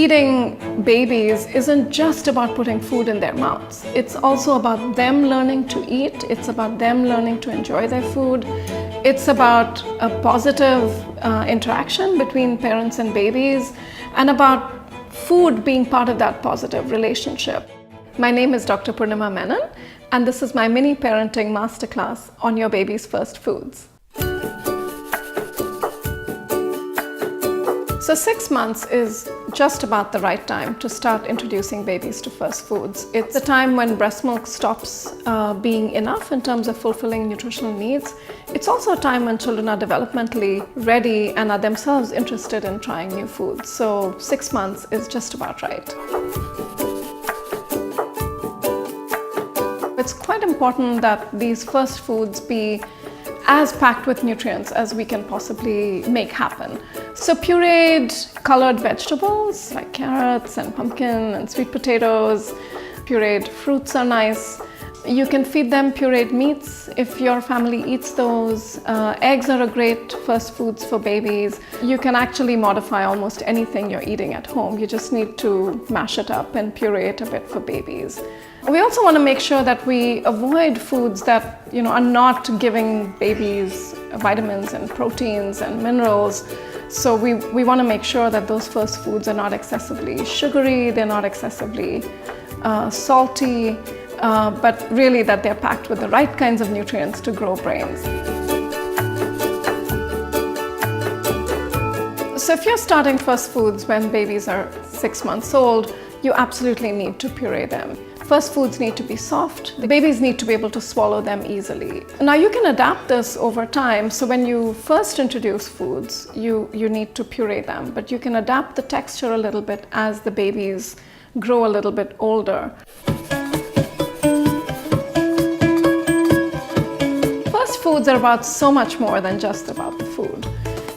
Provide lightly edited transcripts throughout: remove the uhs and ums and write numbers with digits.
feeding babies isn't just about putting food in their mouths. It's also about them learning to eat. It's about them learning to enjoy their food. It's about a positive interaction between parents and babies, and about food being part of that positive relationship. My name is Dr. Purnima Menon, and this is my mini parenting masterclass on your baby's first foods. So 6 months is just about the right time to start introducing babies to first foods. It's a time when breast milk stops being enough in terms of fulfilling nutritional needs. It's also a time when children are developmentally ready and are themselves interested in trying new foods. So 6 months is just about right. It's quite important that these first foods be as packed with nutrients as we can possibly make happen. So pureed colored vegetables like carrots and pumpkin and sweet potatoes, pureed fruits are nice. You can feed them pureed meats if your family eats those. Eggs are a great first foods for babies. You can actually modify almost anything you're eating at home. You just need to mash it up and puree it a bit for babies. We also want to make sure that we avoid foods that are not giving babies vitamins and proteins and minerals. So we want to make sure that those first foods are not excessively sugary, they're not excessively salty, but really that they're packed with the right kinds of nutrients to grow brains. So if you're starting first foods when babies are 6 months old, you absolutely need to puree them. First foods need to be soft. The babies need to be able to swallow them easily. Now you can adapt this over time. So when you first introduce foods, you need to puree them, but you can adapt the texture a little bit as the babies grow a little bit older. First foods are about so much more than just about the food.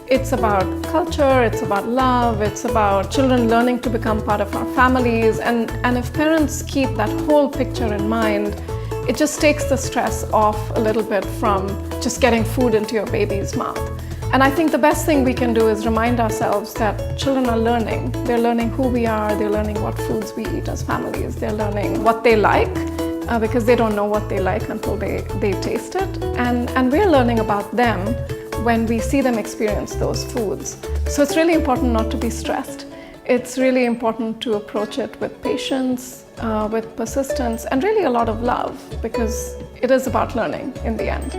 It's about culture, it's about love, it's about children learning to become part of our families. And if parents keep that whole picture in mind, it just takes the stress off a little bit from just getting food into your baby's mouth. And I think the best thing we can do is remind ourselves that children are learning. They're learning who we are, they're learning what foods we eat as families, they're learning what they like, because they don't know what they like until they taste it. And we're learning about them when we see them experience those foods. So it's really important not to be stressed. It's really important to approach it with patience, with persistence, and really a lot of love, because it is about learning in the end.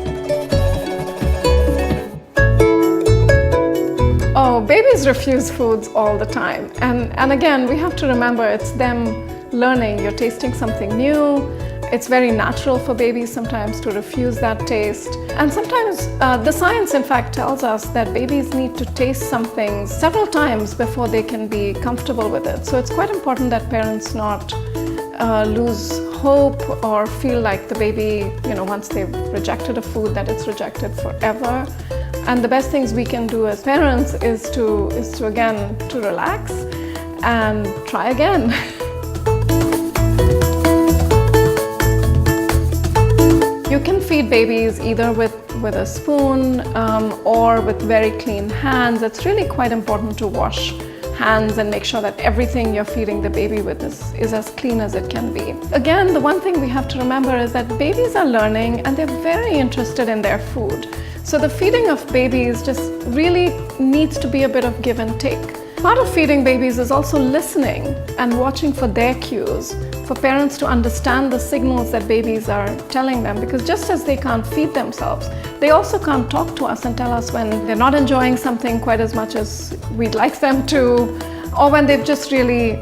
Oh, babies refuse foods all the time. And again, we have to remember it's them learning. You're tasting something new. It's very natural for babies sometimes to refuse that taste. And sometimes the science in fact tells us that babies need to taste something several times before they can be comfortable with it. So it's quite important that parents not lose hope or feel like the baby, once they've rejected a food, that it's rejected forever. And the best things we can do as parents is to again, to relax and try again. You can feed babies either with a spoon or with very clean hands. It's really quite important to wash hands and make sure that everything you're feeding the baby with is as clean as it can be. Again, the one thing we have to remember is that babies are learning and they're very interested in their food. So the feeding of babies just really needs to be a bit of give and take. Part of feeding babies is also listening and watching for their cues, for parents to understand the signals that babies are telling them, because just as they can't feed themselves, they also can't talk to us and tell us when they're not enjoying something quite as much as we'd like them to, or when they've just really,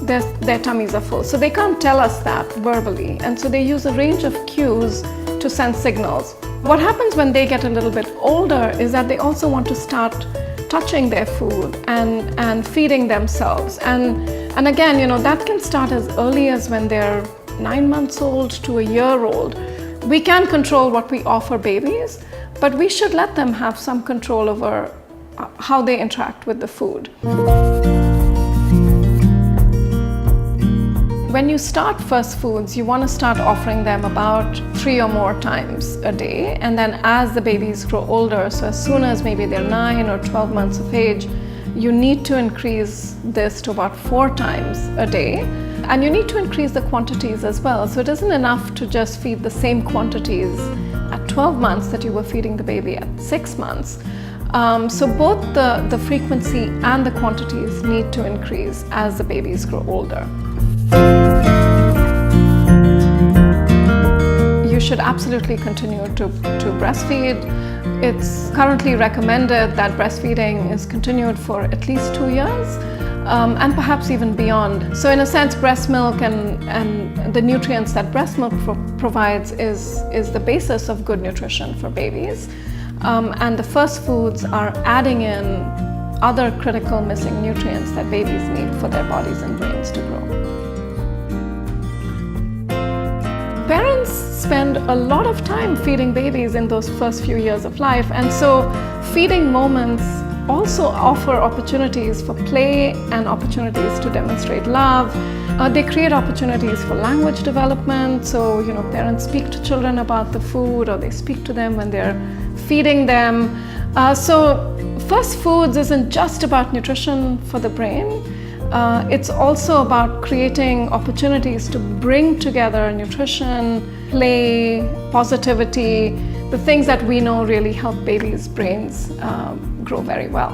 their tummies are full. So they can't tell us that verbally, and so they use a range of cues to send signals. What happens when they get a little bit older is that they also want to start touching their food and feeding themselves. And again, that can start as early as when they're 9 months old to a year old. We can control what we offer babies, but we should let them have some control over how they interact with the food. When you start first foods, you want to start offering them about 3 or more times a day. And then as the babies grow older, so as soon as maybe they're 9 or 12 months of age, you need to increase this to about 4 times a day. And you need to increase the quantities as well. So it isn't enough to just feed the same quantities at 12 months that you were feeding the baby at 6 months. So both the frequency and the quantities need to increase as the babies grow older. You should absolutely continue to breastfeed. It's currently recommended that breastfeeding is continued for at least 2 years, and perhaps even beyond. So in a sense, breast milk and the nutrients that breast milk provides is the basis of good nutrition for babies. And the first foods are adding in other critical missing nutrients that babies need for their bodies and brains to grow. Parents spend a lot of time feeding babies in those first few years of life, and so feeding moments also offer opportunities for play and opportunities to demonstrate love. They create opportunities for language development, so parents speak to children about the food, or they speak to them when they're feeding them. So first foods isn't just about nutrition for the brain. It's also about creating opportunities to bring together nutrition, play, positivity, the things that we know really help babies' brains grow very well.